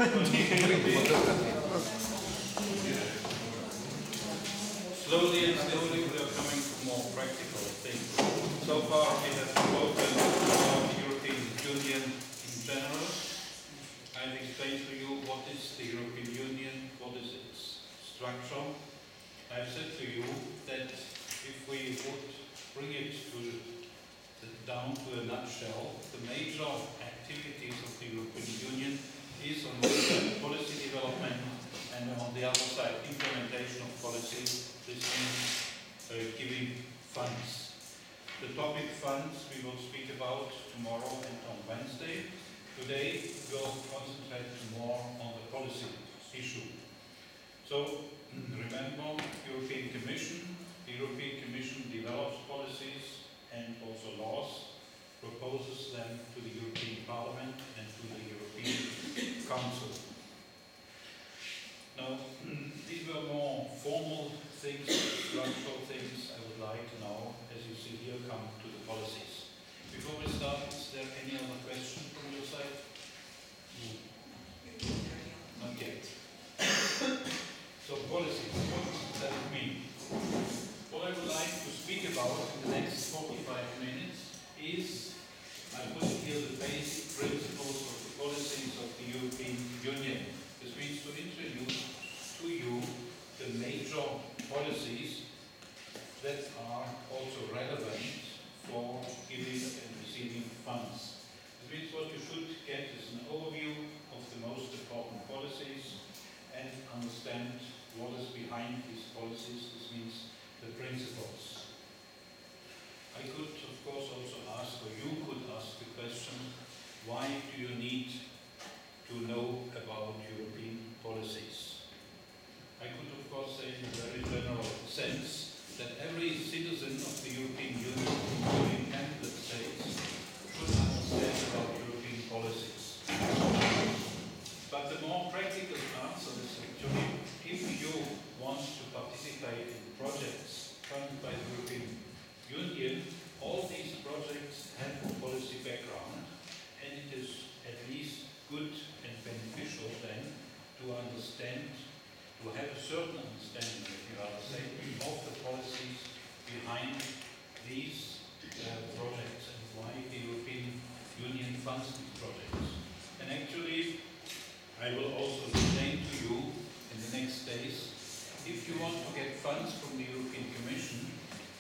Slowly and slowly we are coming to more practical things. So far we have spoken about the European Union in general. I've explained to you what is the European Union, what is its structure. I've said to you that if we would bring it down to a nutshell, the major activities of the European Union is on one side policy development and on the other side implementation of policy. This means giving funds. The topic funds we will speak about tomorrow and on Wednesday. Today we'll concentrate more on the policy issue. So remember, European Commission. The European Commission develops policies and also laws, proposes them to the European Parliament and to the European Council. Now, these were more formal things, structural things I would like to now, as you see here, come to the policies. Before we start, is there any other question from your side? Not yet. So policies, what does that mean? What I would like to speak about in the next 45 minutes is, I put here the basic principles of the policies of the European Union. This means to introduce to you the major policies that are also relevant for giving and receiving funds. This means what you should get is an overview of the most important policies and understand what is behind these policies. This means the principles. I could, of course, also ask, or you could ask the question, why do you need to know about European policies? I could, of course, say in a very general sense that every citizen of the European Union, including candidate states, should understand about European policies. But the more practical answer is actually, if you want to participate in projects funded by the European Union, all these projects have a policy background, and it is at least good and beneficial then to understand, to have a certain understanding, if you rather say, of the policies behind these projects and why the European Union funds these projects. And actually, I will also explain to you in the next days, if you want to get funds from the European Commission,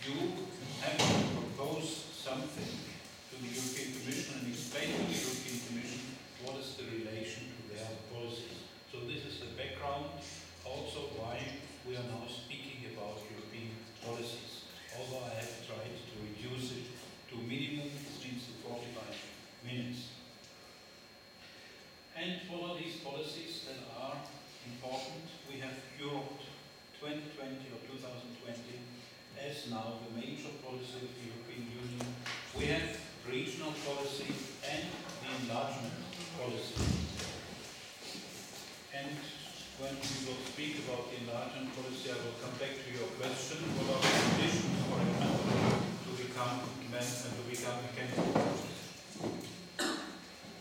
you have to propose something to the European Commission and explain to the European Commission what is the relation to their policies. So this is the background, also why we are now speaking about European policies. Although I have tried to reduce it to minimum, this means to 45 minutes. And what are these policies that are important? We have Europe 2020 or 2020 as now the major policy of the European Union. We have regional policy and the enlargement policy. And when we will speak about the enlargement policy, I will come back to your question. What are the conditions for a country to become a candidate?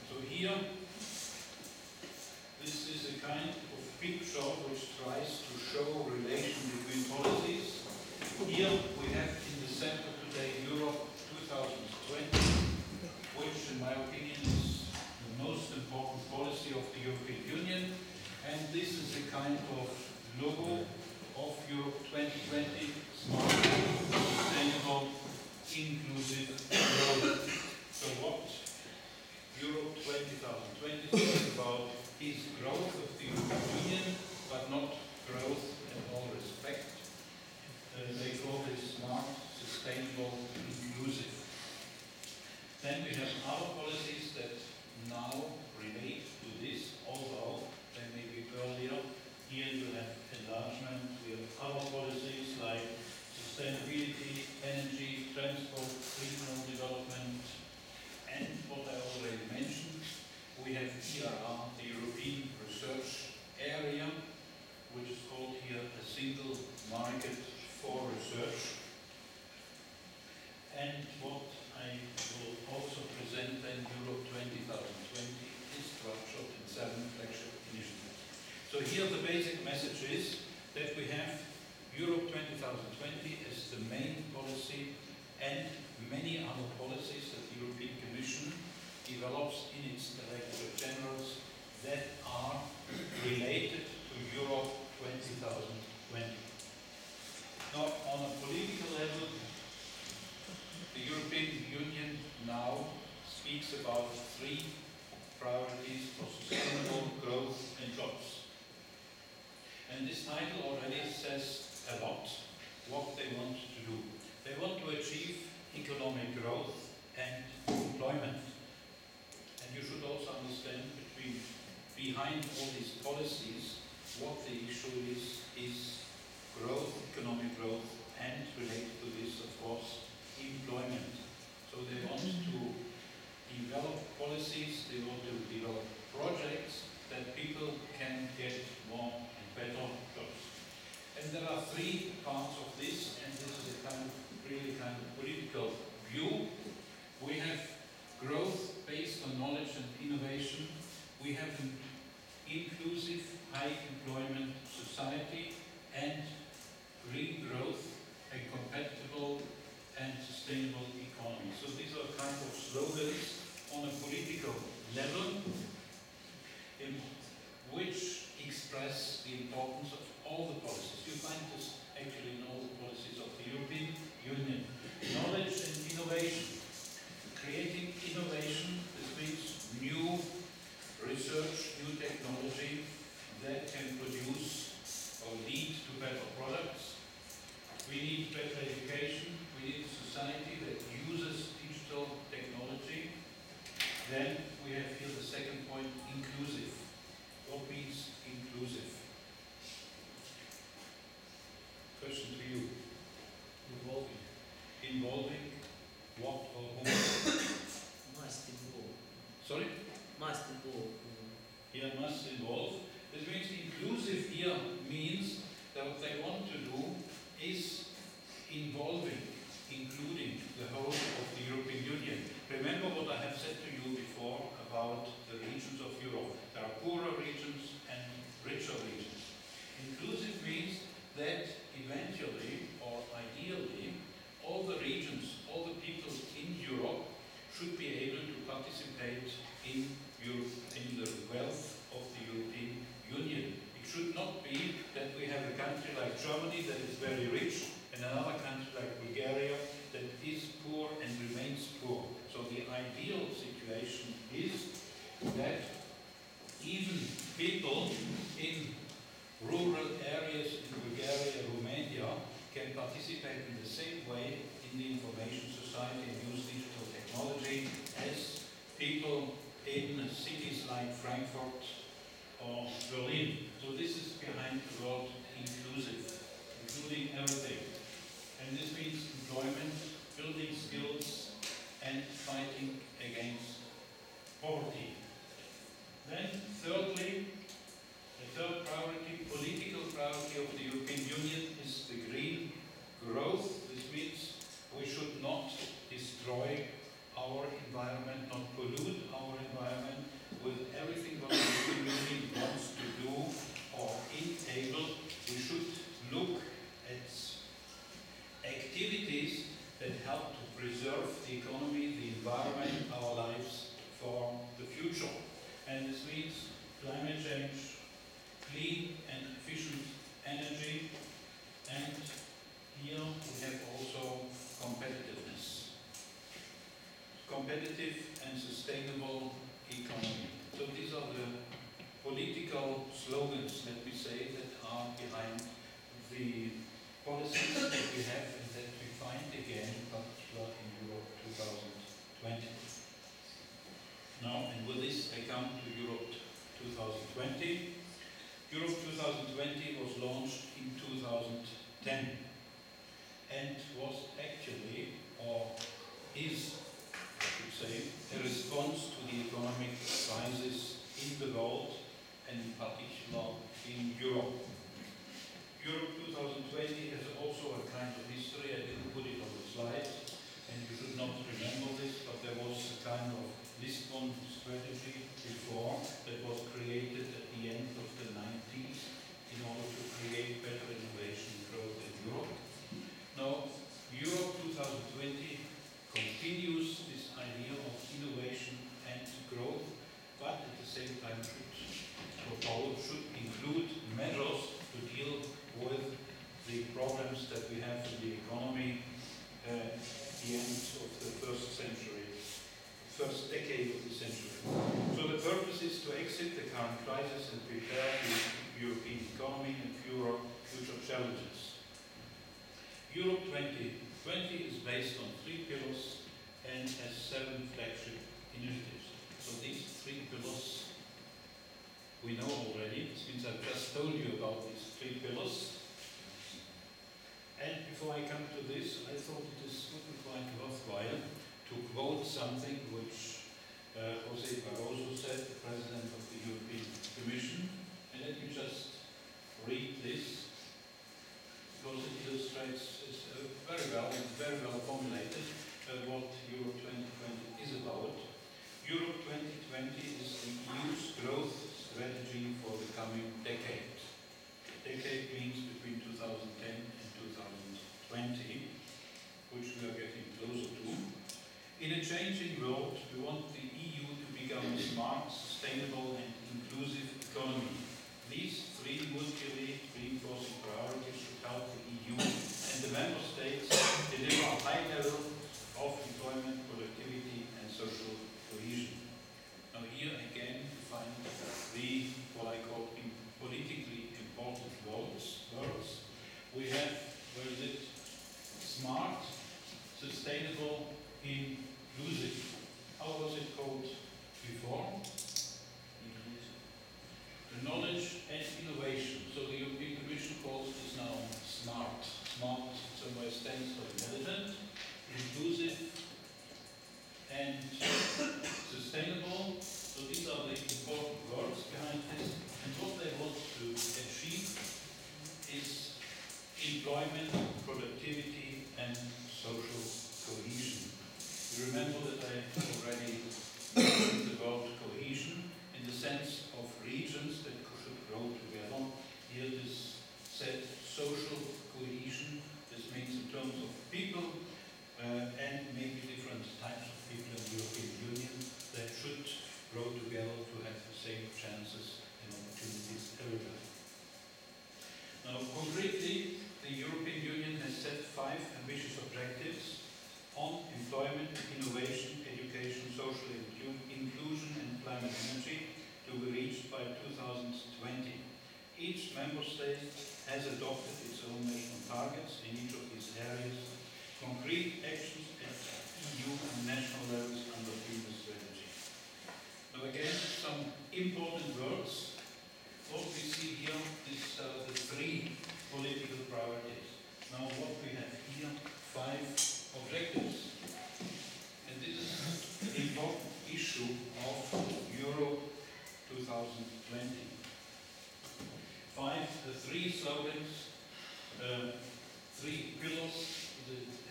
So here, this is a kind of picture which tries to show relation between policies. Here we have in the center today Europe 2020, which in my opinion is the most important policy of the European Union. And this is a kind of logo of Europe 2020, smart, sustainable, inclusive growth. So what Europe 2020 is about is growth of the European Union, but not growth in all respect. They call this smart, sustainable, inclusive. Then we have other policies that now relate to this, although they may be earlier. Here you have enlargement, we have other policies like sustainability, energy, transport, regional development, and what I already mentioned, we have ERR, the European Research Area, which is called here a single market for research. And what I will also present then, Europe 2020, is structured in 7 So here the basic message is that we have Europe 2020 as the main policy and many other policies that the European Commission develops in its Directorate Generals that are related to Europe 2020. Now, on a political level, the European Union now speaks about three priorities for sustainable growth and jobs. And this title already says a lot what they want to do. They want to achieve economic growth and employment. And you should also understand behind all these policies, what the issue is growth, economic growth, and related to this, of course, employment. So they want to develop policies, they want to develop projects that people can get more and better jobs. And there are three parts of this, and this is a really kind of political view. We have growth based on knowledge and innovation. We have an inclusive, high employment society, and green growth, a compatible and sustainable economy. So these are kind of slogans on a political level in which express the importance of all the policies. You find this actually in all the policies of the European Union. Knowledge and innovation. Creating innovation, this means new research, new technology that can produce or lead to better products. We need better education. We need a society that uses digital technology. Then we have here the second point, inclusive. What means inclusive? Question to you. Involving. Involving what or whom? Must involve. Sorry? Must involve. Here must involve. This means inclusive here means that what they want to do is involving, including the whole of the European Union. Remember what I have said to you before about the regions of Europe. There are poorer regions and richer regions. Inclusive means that eventually or ideally all the regions, all the people in Europe should be able to participate in the wealth of the European Union. It should not be that we have a country like Germany that is very rich and another country like Bulgaria that is poor and remains poor. So the ideal situation is that even people in rural areas in Bulgaria, Romania can participate in the same way in the information society and use digital technology as people in cities like Frankfurt or Berlin. So this is behind the word inclusive, including everything. And this means employment, building skills, and fighting against poverty. Then, thirdly, the third priority, political priority of the European Union is the green growth. This means we should not destroy our environment, not pollute our environment with everything what the European Union wants to do or enable. We should look at activities that help to preserve the economy, the environment, our lives for the future. And this means climate change, clean and efficient energy, and here we have also competitiveness. Competitive and sustainable economy. So these are the political slogans, let me say, that are behind the policies that we have and that we find again, in particular in Europe 2020. Now, and with this I come to Europe 2020. Europe 2020 was launched in 2010 and was actually, or is, I should say, a response to the economic crisis in the world and in particular in Europe. Europe 2020 has also a kind of history. I didn't put it on the slide, and you should not remember this, but there was a kind of Lisbon strategy before that was created at the end of the 90s crisis and prepare the European economy and future challenges. Europe 2020 is based on 3 pillars and has 7 flagship initiatives. So these 3 pillars we know already, since I've just told you about these 3 pillars. And before I come to this, I thought it would be quite worthwhile to quote something which José Barroso said, the President of the European Commission. And let me just read this, because it illustrates very well formulated what Europe 2020 is about. Europe 2020 is the EU's growth strategy for the coming decade. Decade means between 2010 and 2020, which we are getting closer to. In a changing world, we want the EU to become a smart, sustainable and inclusive economy. These 3 mutually reinforcing priorities should help the EU and the Member States deliver a high level of employment, productivity and social cohesion. Now here again you find what I call politically important words. We have, where is it? Smart, sustainable, inclusive. How was it called before? The knowledge and innovation. So the European Commission calls this now smart. Smart somewhere stands for intelligent, inclusive and sustainable. So these are the important words behind this. And what they want to achieve is employment, productivity and social cohesion. You remember that I already mentioned the word cohesion in the sense of regions that should grow together. Here this said social cohesion. This means in terms of people and maybe different types of people in the European Union that should grow together to have the same chances and opportunities everywhere. Now concretely, the European Union has set 5 ambitious objectives on employment, innovation, education, social inclusion and climate energy to be reached by 2020. Each member state has adopted its own national targets in each of these areas. Concrete actions at EU and national levels underpin the strategy. Now again, some important words. What we see here is the 3 political priorities. Now what we have here, 5 objectives. And this is an important issue of Euro 2020. 3 slogans, 3 pillars,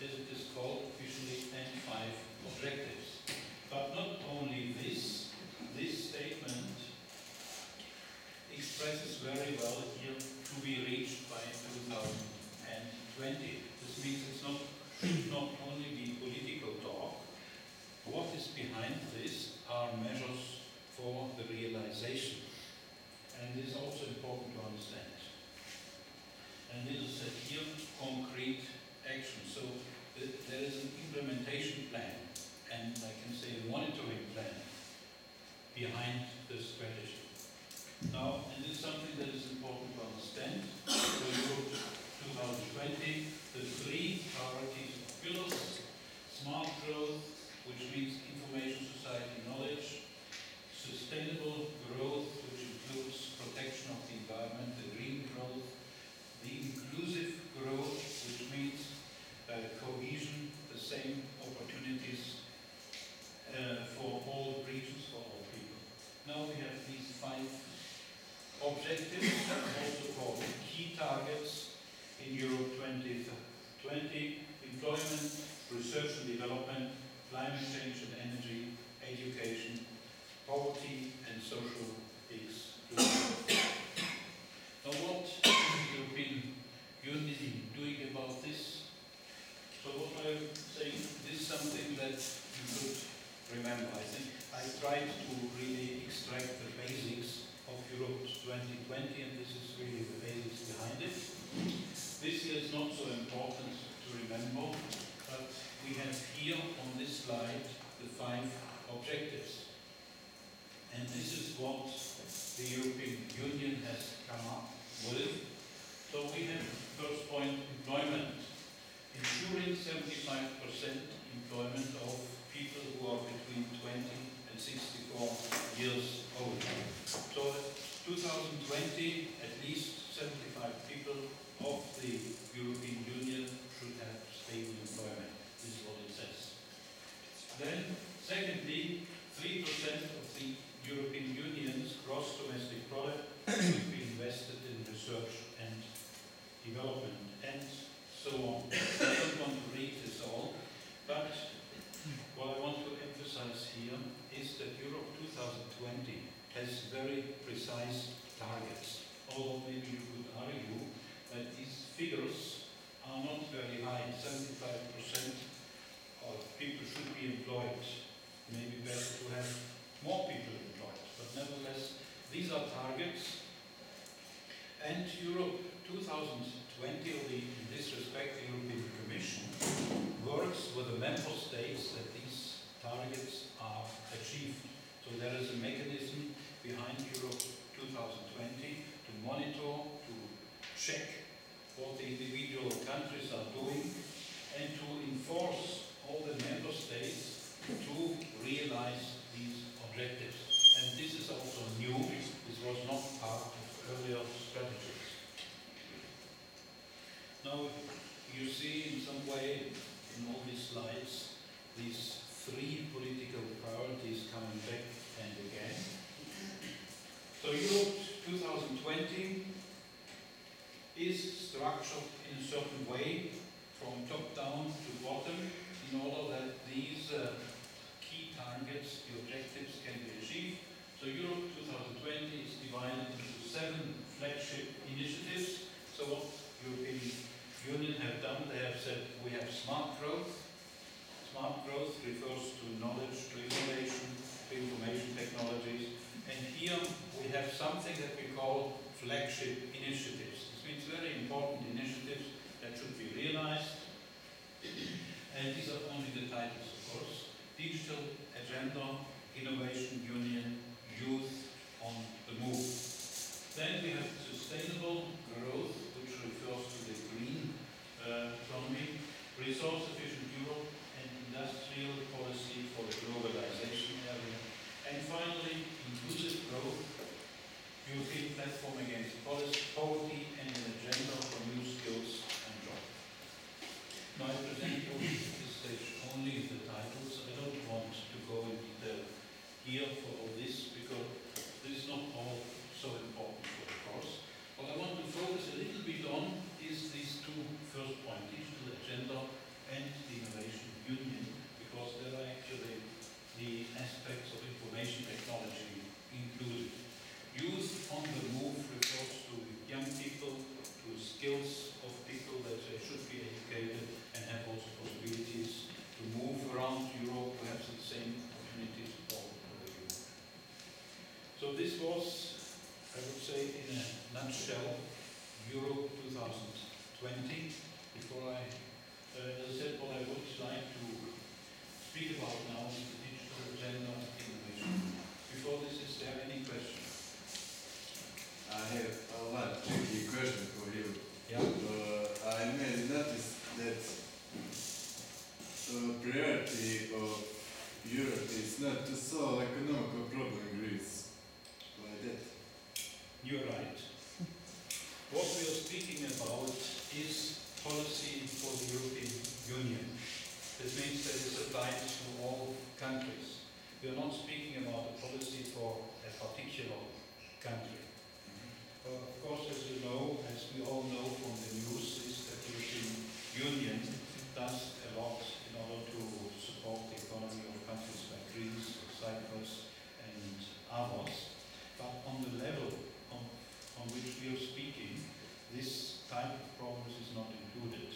as it is called officially, and 5 objectives. But not only this statement expresses very well here to be reached by 2020. This means it should not only be political talk. What is behind this are measures for the realization. And it is also important to understand. And this is said here, concrete action. So there is an implementation plan, and I can say a monitoring plan behind the strategy. Now, and this is something that is important to understand. For Europe 2020, the 3 priorities of pillars: smart growth, which means information society knowledge; sustainable growth, which includes protection of the environment, the green growth; the inclusive growth, which means cohesion, the same opportunities for all regions, for all people. Now we have these 5 objectives, also called key targets in Europe 2020: employment, research and development, climate change and energy, education, poverty and social exclusion. Now what is the European Union doing about this? So what I'm saying, this is something that you should remember. I think I tried to really extract the basics of Europe 2020, and this is really the basics behind it. This here is not so important to remember, but we have here on this slide the 5 objectives. And this is what the European Union has come up with. So we have, first point, employment. Ensuring 75% employment of people who are between 20 and 64 years old. So 2020, at least 75 people of the European Union should have stable employment. This is what it says. Then, secondly, 3% of the European Union's gross domestic product should be invested in research and development, and so on. I don't want to read this all, but what I want to emphasize here is that Europe 2020 has very precise targets. Although maybe you could argue that these figures are not very high. 75% of people should be employed. Maybe better to have more people employed. But nevertheless, these are targets. And Europe 2020, or in this respect, the European Commission, works with the member states that these targets are achieved. So there is a mechanism behind Europe 2020 to monitor, to check what the individual countries are doing, and to enforce all the member states to realize these objectives. And this is also new. This was not part of earlier strategies. Now, you see in some way in all these slides these three political priorities coming back and again. So Europe 2020 is structured in a certain way from top down to bottom in order that these key targets, the objectives, can be achieved. So Europe 2020 is divided into 7 flagship initiatives. So what European Union have done, they have said we have smart growth. Smart growth refers to knowledge, to innovation, to information technologies. And here we have something that we call flagship initiatives. This means very important initiatives that should be realized. And these are only the titles, of course. Digital Agenda, Innovation Union, Youth on the Move. Then we have sustainable growth, which refers to the green economy, resource-efficient Europe, and industrial policy for the globalization area. And finally, inclusive growth, European platform against poverty, and an agenda for new skills and jobs. Now I present you at this stage only the titles. I don't want to go in detail here for all this, because this is not all so important for the course. What I want to focus a little bit on is these two first points, digital agenda and the innovation union, because there are actually the aspects of information technology included. Youth on the move refers to young people, to skills of people that they should be educated and have also possibilities to move around Europe, perhaps the same opportunities for the youth. So this was, I would say, in a nutshell, Europe 2020. Before as I said, what I would like to speak about now is the digital agenda innovation. Before this, is there any question? I have one tricky question for you. Yeah. I may notice that priority of Europe is not to solve economical problem in Greece. Why that? You're right. What we are speaking about is policy for the European Union. This means that it applies to all countries. We are not speaking about a policy for a particular country. Of course, as you know, as we all know from the news, is that the European Union does a lot in order to support the economy of countries like Greece, Cyprus, and others. But on the level on which we are speaking, this type of progress is not included.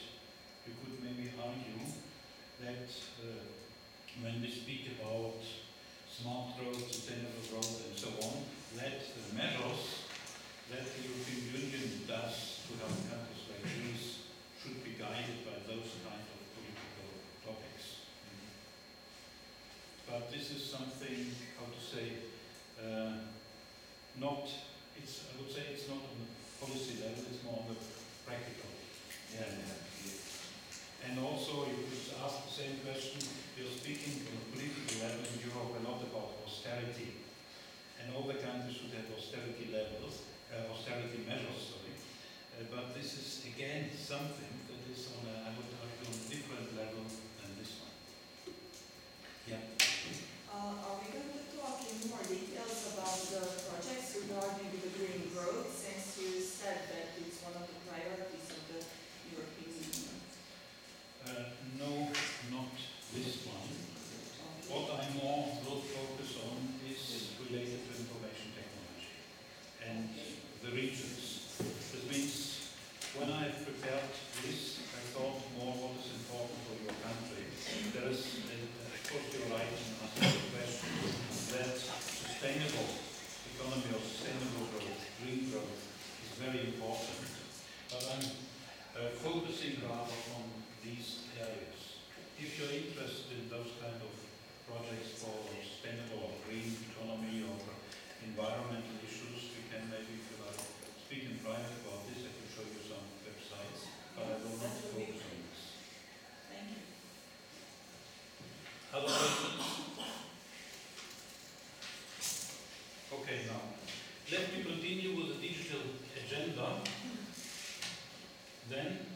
You could maybe argue that when we speak about smart growth, sustainable growth, and so on, that the measures that the European Union does to help countries like Greece should be guided by those kind of political topics. But this is something, how to say, not again something that is on a, I would argue, on a different level than this one. Yeah. Are we going to talk in more details about the projects regarding the green growth, since you said that it's one of the priorities of the European Union? No, not this one. What I more will focus on is related to information technology and the regions. This means when I prepared this, I thought more what is important for your country. There is, of course, you're right in asking the question that sustainable economy or sustainable growth, green growth, is very important. But I'm focusing rather on these areas. If you're interested in those kind of projects for sustainable or green economy or environmental issues, we can maybe, if you like, speak in private about this. I can show you some websites, but I will not focus on this. Thank you. Other questions? Okay, now, let me continue with the digital agenda. Then,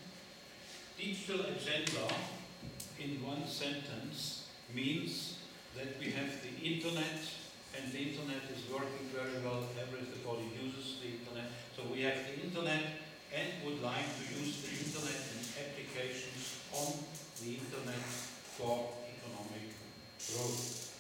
digital agenda, in one sentence, means that we have the internet, and the internet is working very well. Everybody uses the internet. So we have the internet and would like to use the internet and applications on the internet for economic growth.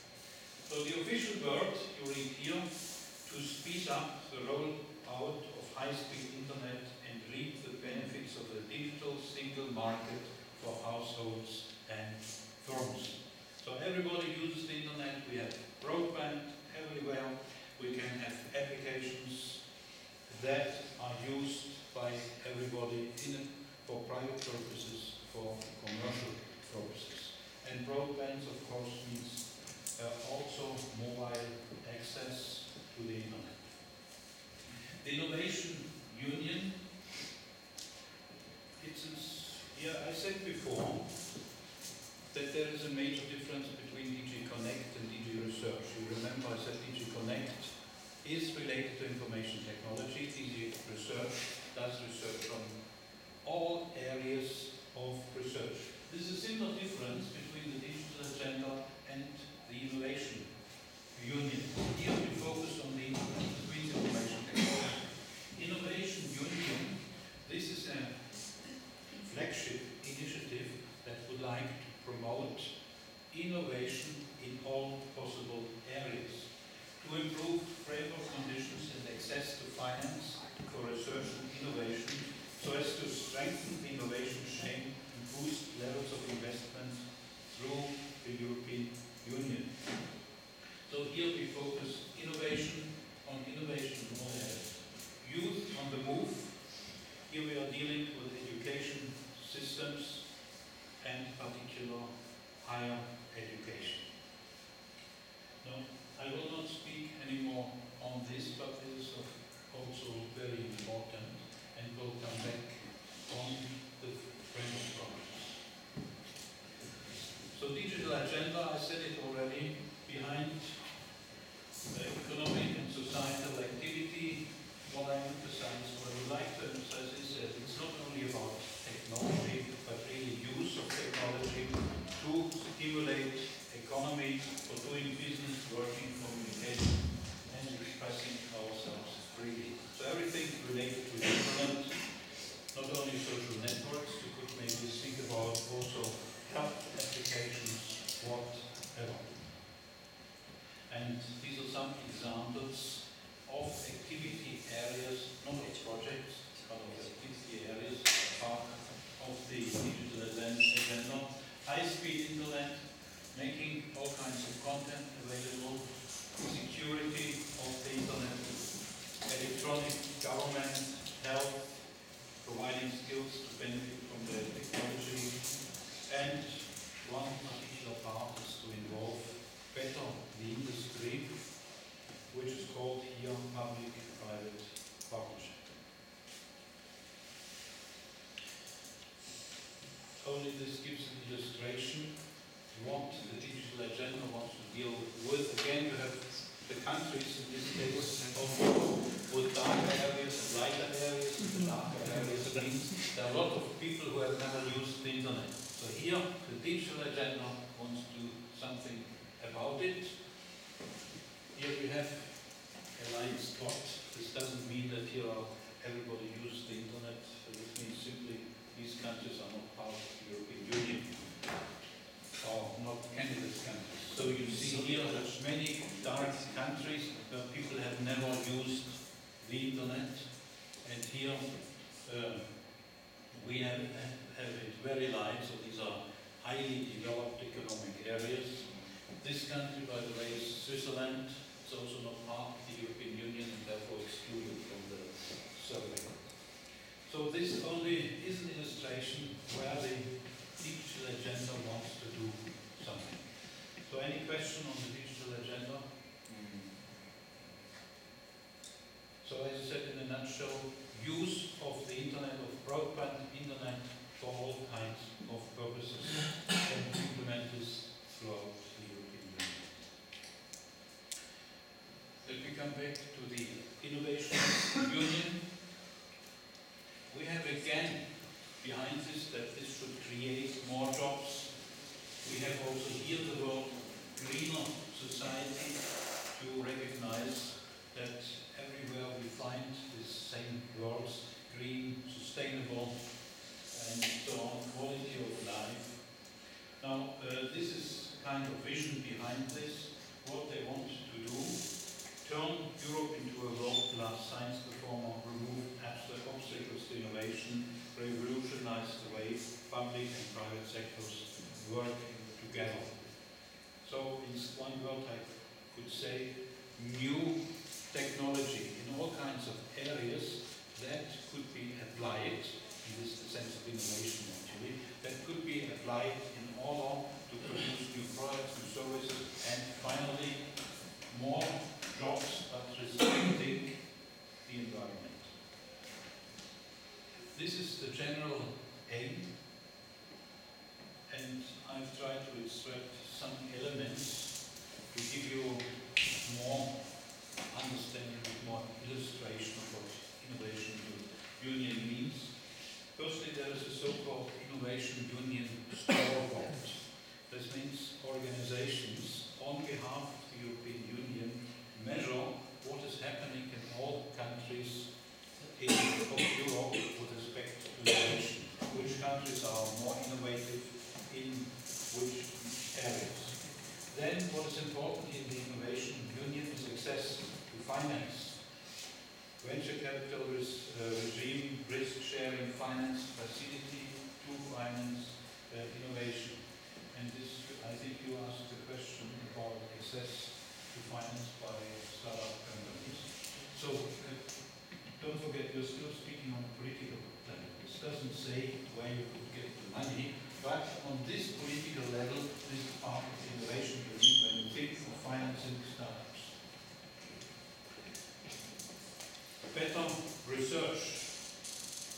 So the official word you read here, to speed up the rollout of high-speed internet and reap the benefits of the digital single market for households and firms. So everybody uses the internet. We have broadband everywhere. We can have applications that are used by everybody for private purposes, for commercial purposes. And broadband, of course, means also mobile access to the internet. The Innovation Union, yeah, I said before that there is a major difference between DG Connect and DG Research. You remember I said DG Connect is related to information technology. DG Research does research on all areas of research. There's a similar difference between the digital agenda and the Innovation Union. Here we focus on the between information technology. Innovation Union, this is a flagship initiative that would like to promote innovation in all possible areas, to improve framework conditions and access to finance for research and innovation, so as to strengthen the innovation chain and boost levels of investment through the European Union. So here we focus innovation on innovation in all areas. Youth on the move. Here we are dealing with education systems and particular higher education. Now, I will not speak anymore on this, but this is also very important, and we'll come back on the framework programs. So digital agenda, I said it already, behind the economic and societal activity, what I emphasize, what I would like to emphasize is that it's not only about technology, but really use of technology to stimulate economy for doing business, working, communication, and expressing ourselves freely. So everything related to the internet, not only social networks, you could maybe think about also health applications, whatever. And these are some examples of activity areas, not of projects, but of activity areas, part of the digital agenda. High-speed internet, making all kinds of content available, security of the internet, electronic government, health, providing skills to benefit from the technology, and one particular part is to involve better the industry, which is called here public-private partnership. Only this gives an illustration what the digital agenda wants to deal with. Again, you have the countries in this case with darker areas and lighter areas. And the darker areas means there are a who have never used the internet. So here, the digital agenda wants to do something about it. Here we have a line spot. This doesn't mean that here everybody uses the internet. So this means simply these countries are not part of the European Union or not candidate countries. So you see here many dark countries where people have never used the internet, and here we have it very light. So these are highly developed economic areas. This country, by the way, is Switzerland. It's also not part of the European Union and therefore excluded from the survey. So this only is an illustration where the digital agenda wants to do something. So any question on the digital agenda? So as I said in a nutshell, use of the internet, of broadband internet for all kinds of purposes, and implement this throughout the European Union. Let me come back to the innovation union. We have again behind this that this should create more jobs. We have also here the word greener society to recognize that everywhere we find these same words, green, sustainable, and so on, quality of life. Now, this is kind of vision behind this, what they want to do: turn Europe into a world-class science performer, remove obstacles to innovation, revolutionize the way public and private sectors work together. So, in one word I could say, new technology in all kinds of areas that could be applied, in this sense of innovation actually, that could be applied in order to produce new products, new services, and finally more jobs but respecting the environment. This is the general aim, and I've tried to extract some elements to give you more understanding, more illustration of what innovation union means. Firstly, there is a so-called innovation union scoreboard. This means organizations on behalf of the European Union measure what is happening in all countries of Europe with respect to innovation. Which countries are more innovative in which areas. Then what is important in the innovation union is access to finance. Venture capital regime, risk-sharing finance facility to finance innovation. And this, I think you asked the question about access to finance by startup companies. So don't forget, you're still speaking on a political level. This doesn't say where you could get the money, but on this political level, this is part of the innovation union when you think of financing startups. Better research.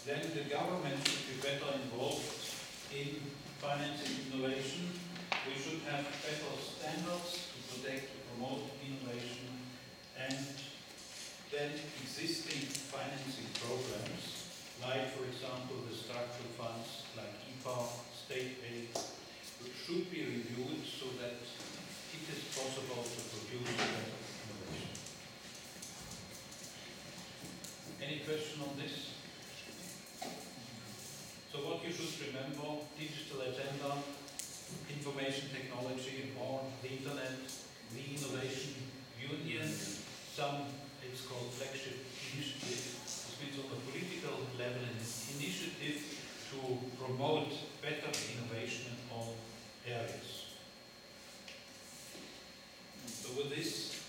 Then the government should be better involved in financing innovation. We should have better standards to protect, to promote innovation, and then existing financing programs, like for example the structural funds, like IPA, state aid, should be reviewed so that it is possible to produce better innovation. Any question on this? So what you should remember: digital agenda, information technology, or the internet, the innovation union, some, it's called flagship initiative. This means on the political level an initiative to promote better innovation in all areas. So with this,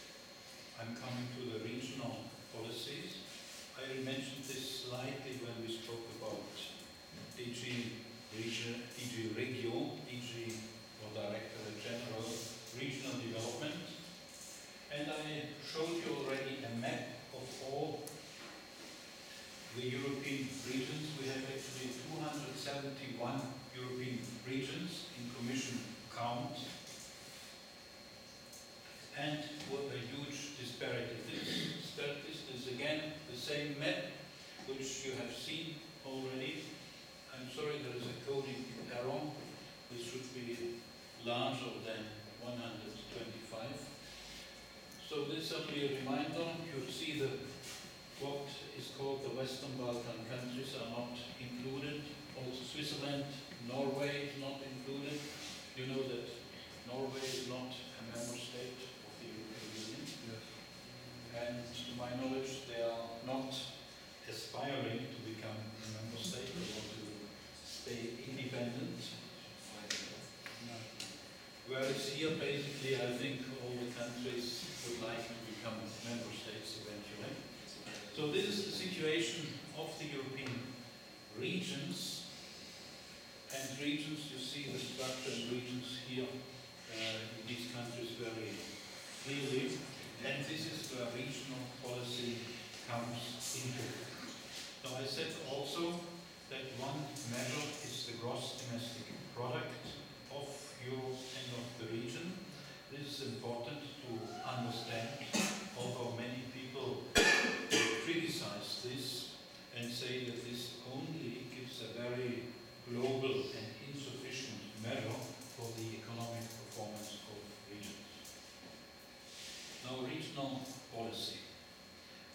I'm coming to the regional policies. I mentioned this slightly when we spoke about DG Regio, DG or Director General Regional Development. And I showed you already a map of all the European regions. We have actually 271 European regions in Commission count. And what a huge disparity this is again the same map which you have seen already. I'm sorry, there is a coding error. This should be larger than 125. So this will be a reminder. You see that what is called the Western Balkan countries are not included. Also Switzerland, Norway is not included. You know that Norway is not a member state of the European Union. Yes. And to my knowledge, they are not aspiring to become a member state. They want to stay independent. Whereas here, basically, I think all the countries would like to become member states eventually. So this is the situation of the European regions. And regions, you see the structure in regions here in these countries very clearly. And this is where regional policy comes into. So I said also that one measure is the gross domestic product of Europe and of the region. This is important to understand, although many people criticize this and say that this only gives a very global and insufficient measure for the economic performance of regions. Now, regional policy.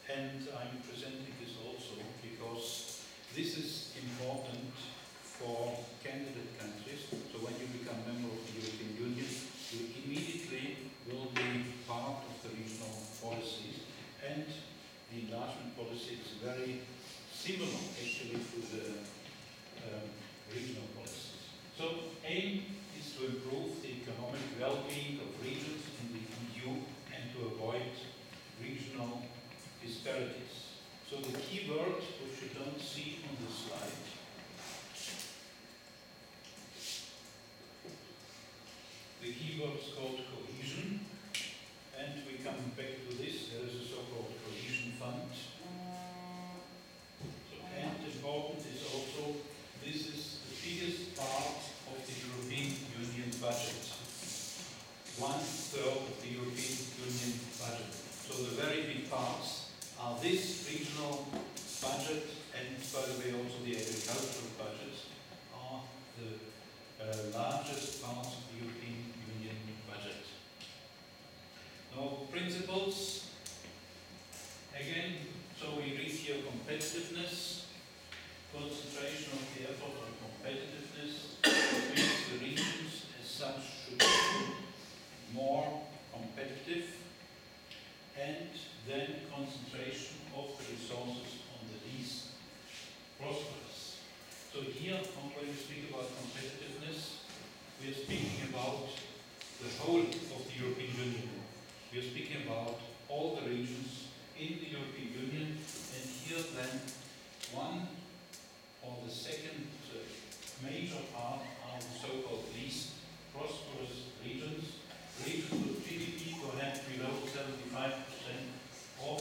And I'm presenting this also because this is important for candidate countries. So when you become member of the European Union, you immediately will be part of the regional policies. And the enlargement policy is very similar actually to the regional policies. So aim is to improve the economic well-being of regions in the EU and to avoid regional disparities. So the key word, which you don't see on the slide, the key word is called cohesion, and we come back to this. There is a so-called cohesion fund. And important is also, this is the biggest part of the European Union budget. 1/3 of the European Union budget. So the very big parts are this regional budget, and by the way also the agricultural budgets are the largest parts of the European Union budget. Now principles, again, so we read here competitiveness, concentration of the effort on competitiveness, which means the regions as such should be more competitive, and then concentration of the resources on the least prosperous. So here, when we speak about competitiveness, we are speaking about the whole of the European Union. We are speaking about all the regions in the European Union, and here then one or the second major part are the so-called least prosperous regions. Regions with GDP per head below 75% of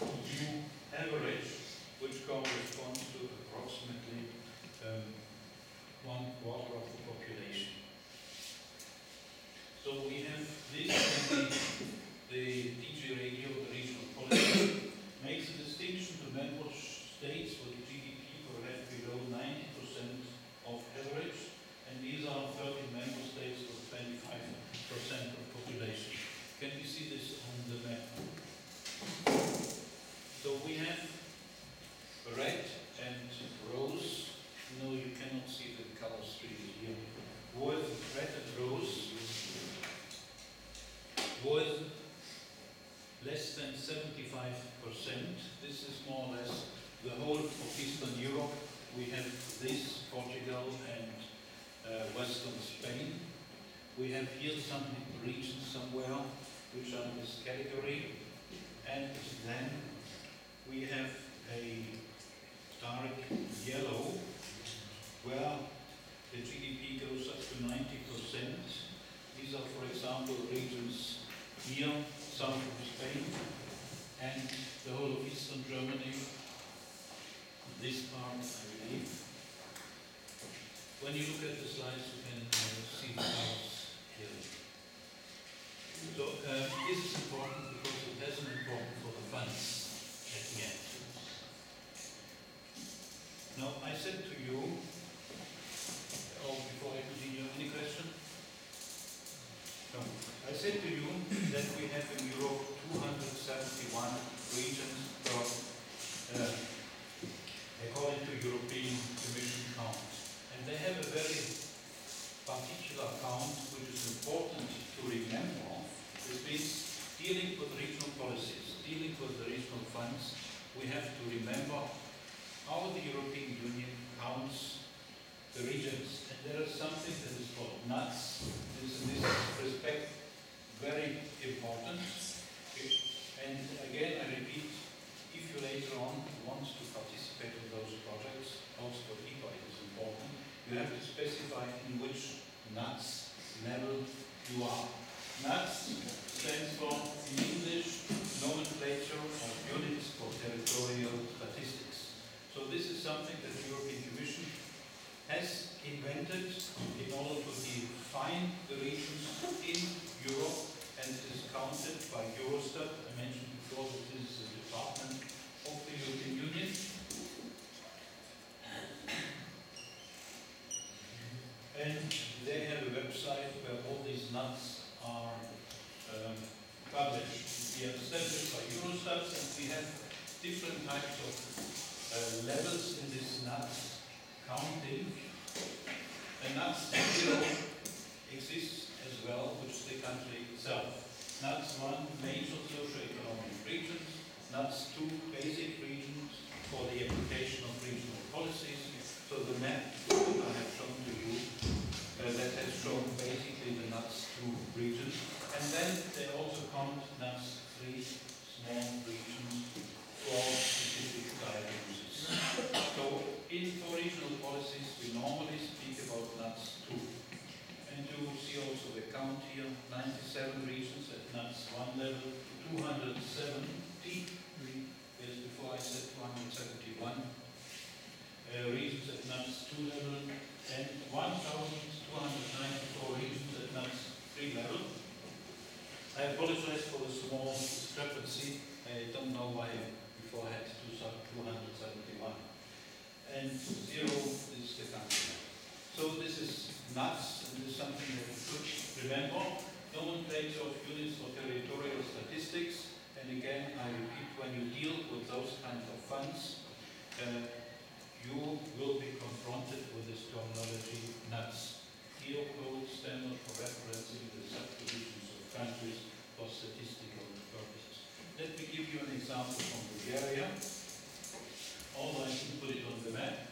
EU average, which corresponds to approximately 1/4 of the population. So we have this, and the DG Radio, the regional policy, makes a distinction to member states with GDP per head below 90% of average, and these are 13 member states with 25% of population. Can we see this on the map? So we have red and rose. No, you cannot see the colors really here. With red and rose, with less than 75%. This is more or less the whole of Eastern Europe. We have this, Portugal and Western Spain. We have here some regions somewhere which are in this category. And then we have a dark yellow where the GDP goes up to 90%. These are, for example, regions here, south of Spain, and the whole of Eastern Germany, this part, I believe. When you look at the slides, you can see the colors here. So this is important because it has an importance for the funds at the end. Now, I said to you said to you that we have in Europe 271 regions per, according to European Commission count. And they have a very particular count which is important to remember. This means dealing with regional policies, dealing with the regional funds, we have to remember how the European Union counts the regions. And there is something that is called nuts. This is in this respect very important. And again, I repeat, if you later on want to participate in those projects, also for IPA it is important, you have to specify in which nuts level you are. Nuts stands for, in English, nomenclature of units for territorial statistics. So this is something that the European Commission has invented in order to define the regions in Europe, and it is counted by Eurostat. I mentioned before that this is a department of the European Union. And they have a website where all these nuts are published. We are established by Eurostat, and we have different types of levels in this nuts counting. And nuts 0 exists as well, which is the country itself. Nuts 1, major socio-economic regions. Nuts 2, basic regions for the application of regional policies. So the map that I have shown to you, that has shown basically the nuts 2 regions. And then they also count nuts 3, small regions for specific diagnoses. So for regional policies, we normally speak about nuts 2. And you see also the count here, 97 regions at nuts 1 level, 270, as before I said 271 regions at nuts 2 level, and 1,294 regions at nuts 3 level. I apologize for the small discrepancy. I don't know why before I had 271. And 0 is the country. So this is nuts, and this is something that you should remember. Nomenclature of units for territorial statistics. And again, I repeat, when you deal with those kinds of funds, you will be confronted with this terminology, nuts. Here, gold standard for referencing the subdivisions of countries for statistical purposes. Let me give you an example from Bulgaria. Although I can put it on the map.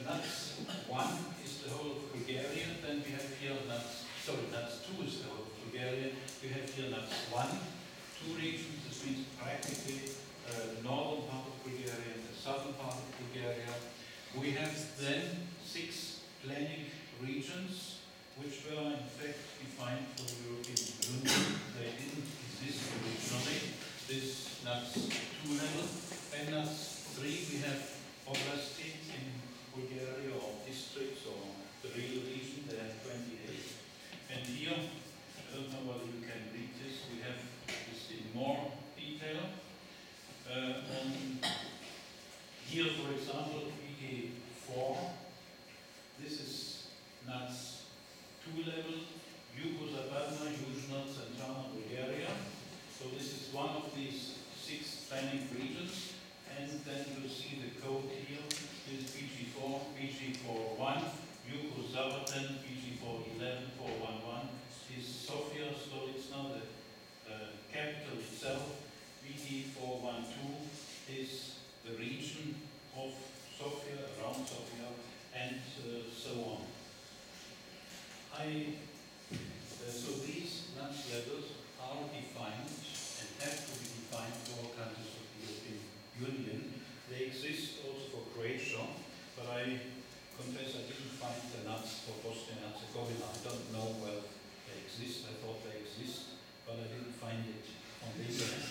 Nuts 1 is the whole of Bulgaria. Then we have here nuts 2 is the whole of Bulgaria. We have here nuts 1, 2 regions. This means practically the northern part of Bulgaria and the southern part of Bulgaria. We have then 6 planning regions, which were in fact defined for the European Union. They didn't exist originally. This nuts 2 level. And nuts 3, we have oblasti in Bulgaria, or districts, or the real region. There are 28. And here, I don't know whether you can read this, we have this in more detail. Here, for example, EG4, this is nuts 2 level, Yugo-Zapadna, Yuzhna, Centralna, Bulgaria. So this is one of these 6 planning regions. And then you see the code here, this BG4, BG41, Yugo-Zapadna, BG411, 411, is Sofia, Stolitsna, the capital itself. BG412 is the region of Sofia, around Sofia, and so on. So these nuts levels are defined and have to be defined for all countries of the European Union. They exist also for Croatia, but I confess I didn't find the nuts for Bosnia and Herzegovina. I don't know whether they exist. I thought they exist, but I didn't find it on the internet.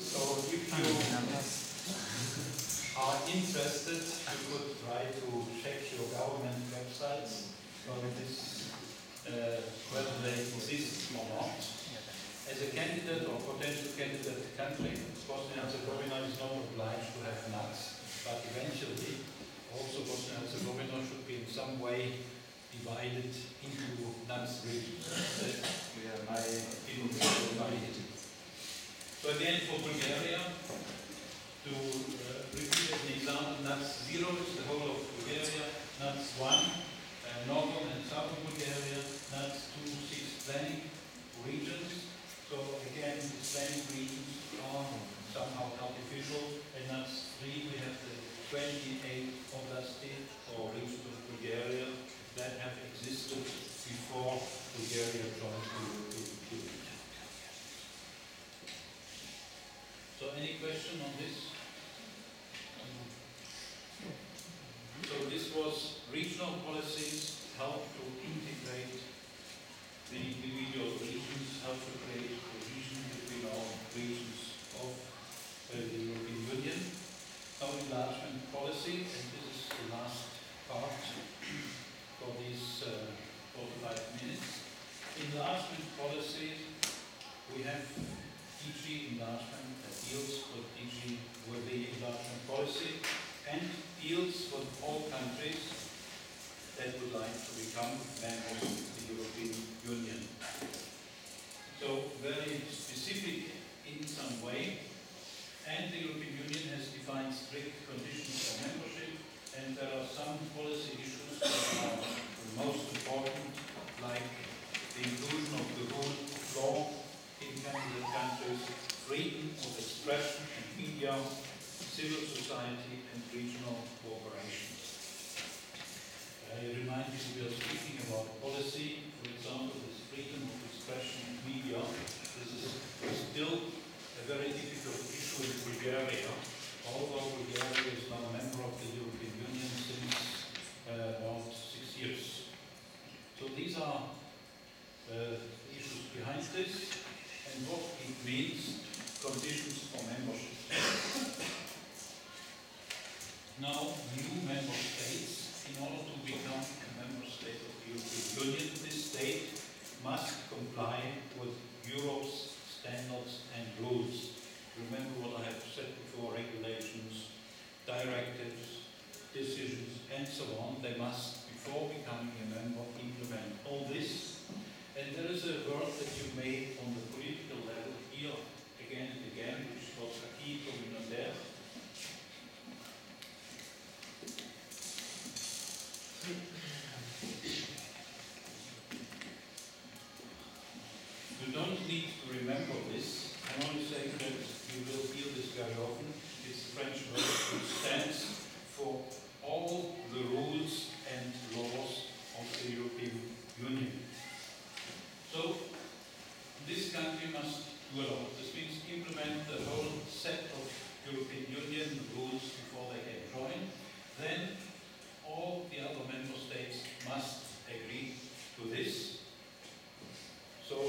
So if you are interested, you could try to check your government websites whether they exist or not. As a candidate or potential candidate country, Bosnia and Herzegovina is not obliged to have nuts, but eventually also Bosnia and Herzegovina should be in some way divided into regions. Yeah, I didn't find it. So again, for Bulgaria, to repeat as an example, NUTS 0 is the whole of Bulgaria, NUTS 1, northern and southern Bulgaria, NUTS 2, 6 planning regions. So again, the planning regions are somehow artificial, and NUTS 3 we have the 28 oblasti or regions of Bulgaria that have existed before Bulgaria joined the European Union. So any question on this? So this was regional policies, how to integrate the individual regions, how to create cohesion between all regions of the European Union. Now enlargement policy, and this is the last part for these 45 minutes. Enlargement policy, we have DG enlargement that deals with DG with the enlargement policy and deals with all countries that would like to become members of the European Union. So very specific in some way, and the European Union has defined strict conditions for membership, and there are some policy issues that are the most important, like the inclusion of the rule of law in candidate countries, freedom of expression and media, civil society and regional cooperation. I remind you we are speaking about policy, for example, this freedom of expression and media. This is still a very difficult issue in Bulgaria, although Bulgaria is now a member of the European Union since about 6 years. So these are issues behind this and what it means, conditions for membership. Now, new member states, in order to become a member state of the European Union, this state must comply with Europe's standards and rules. Remember what I have said before, regulations, directives, decisions, and so on. They must, before becoming a member, implement all this. And there is a word that you made on the political level here, again and again, which was acquis communautaire. You don't need to remember this. I'm only saying that you will hear this very often. It's the French word which stands for all the rules and laws of the European Union. So, this country must do a lot. This means implement the whole set of European Union rules before they can join. Then, all the other member states must agree to this. So,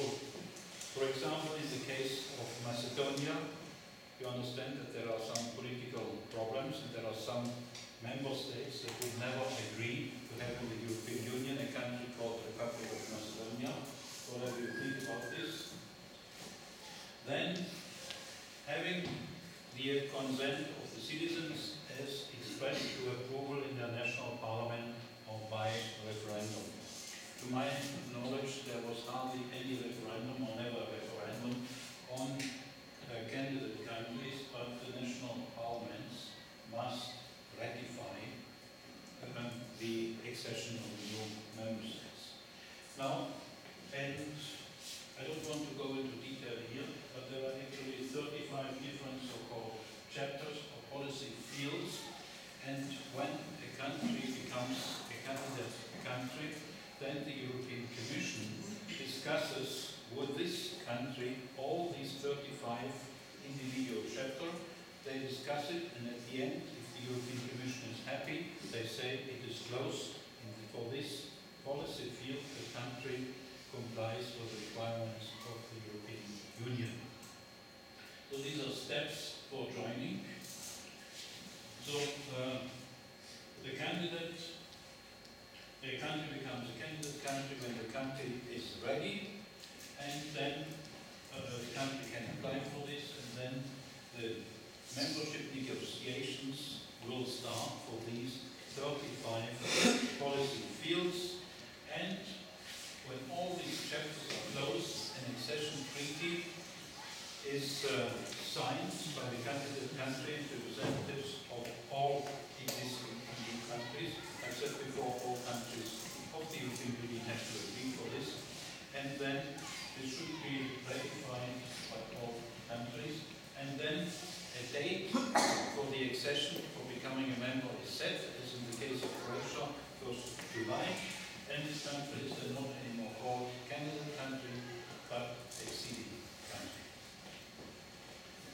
for example, in the case of Macedonia, you understand that there are some political problems and there are some member states that would never agree to have in the European Union a country called the Republic of Macedonia. Whatever you think about this. Then, having the consent of the citizens as expressed to approval in their national parliament or by referendum. To my knowledge, there was hardly any referendum or never a referendum on candidate countries, but the national parliaments must ratify the accession of the new member states. Now, and I don't want to go into detail here, but there are actually 35 different so-called chapters or policy fields, and when a country becomes a candidate country, then the European Commission discusses with this country all these 35 individual chapters. They discuss it, and at the end, if the European Commission is happy, they say it is closed. And for this policy field, the country complies with the requirements of the European Union. So these are steps for joining. So the country becomes a candidate country when the country is ready, and then the country can apply for this, and then the membership negotiations will start for these 35 policy fields. And when all these chapters are closed, an accession treaty is signed by the candidate country representatives of all existing EU countries. I said before, all countries of the European Union have to agree for this. And then this should be ratified by all countries. And then a date for the accession, for becoming a member, is set, as in the case of Croatia, 1st of July. And this country is then not anymore called candidate country, but acceding country.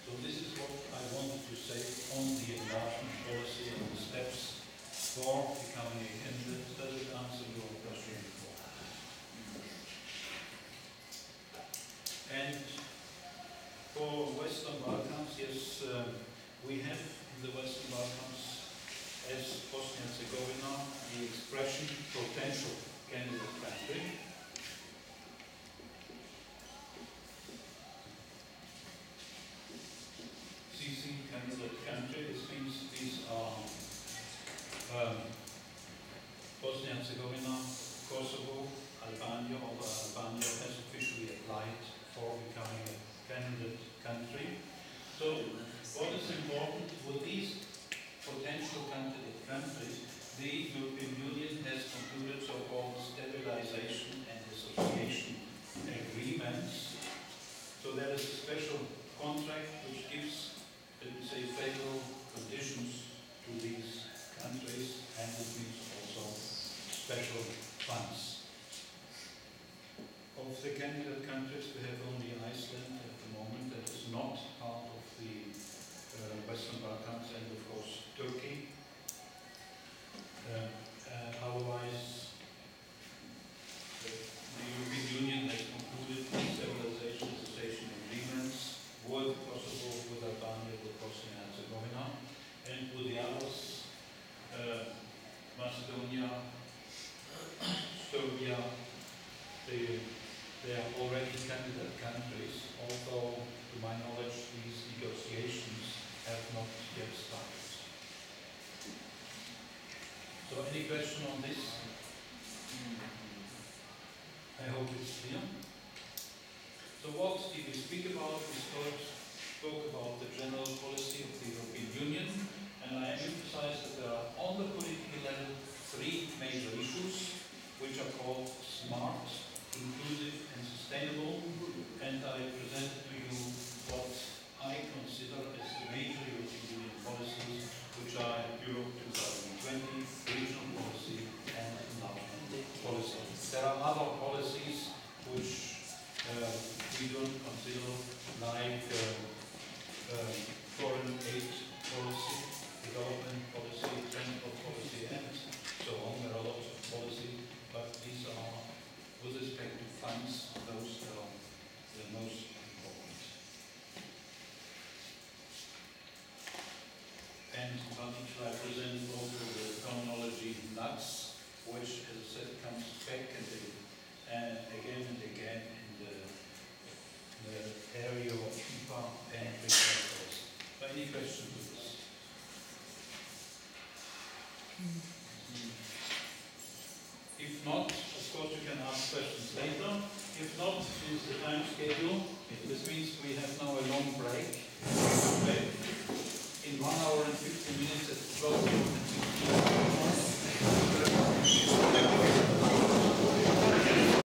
So this is what I wanted to say on the enlargement policy and the steps for becoming a candidate. Does it answer your question before? And for Western Balkans, yes, we have in the Western Balkans, as Bosnia-Herzegovina, the expression potential candidate country. CC candidate country, this means these are Bosnia-Herzegovina, Kosovo, Albania, although Albania has officially applied for becoming a candidate country. So what is important with these potential candidate countries, the European Union has concluded so-called stabilization and association agreements. So there is a special contract which gives, let me say, favorable conditions to these countries, and it means also special funds. Of the candidate countries, we have only Iceland at the moment that is not part of the Western Balkans, and of course Turkey. Otherwise, the European Union has concluded stabilization association agreements with Kosovo, with Albania, with Bosnia and Herzegovina, and with the others, Macedonia, Serbia. They are already candidate countries, although to my knowledge these negotiations have not yet started. So any question on this? I hope it's clear. So what did we speak about? We spoke about the general policy of the European Union, and I emphasize that there are on the political level three major issues which are called smart, inclusive and sustainable, and I presented to you what I consider as the major European Union policies, which are Europe 2020, regional policy and enlargement policy. There are other policies which we don't consider, like foreign aid policy, development policy, transport policy, and so on. There are lots of policies, but these are, with respect to funds, those are the most important. And in particular, I present also the terminology nuts, which, as I said, comes back and again and again in the area of IPA and research. Any questions to this? If not, of course you can ask questions later. If not, this is the time schedule. This means we have now a long break. In 1 hour and 15 minutes at 12:15.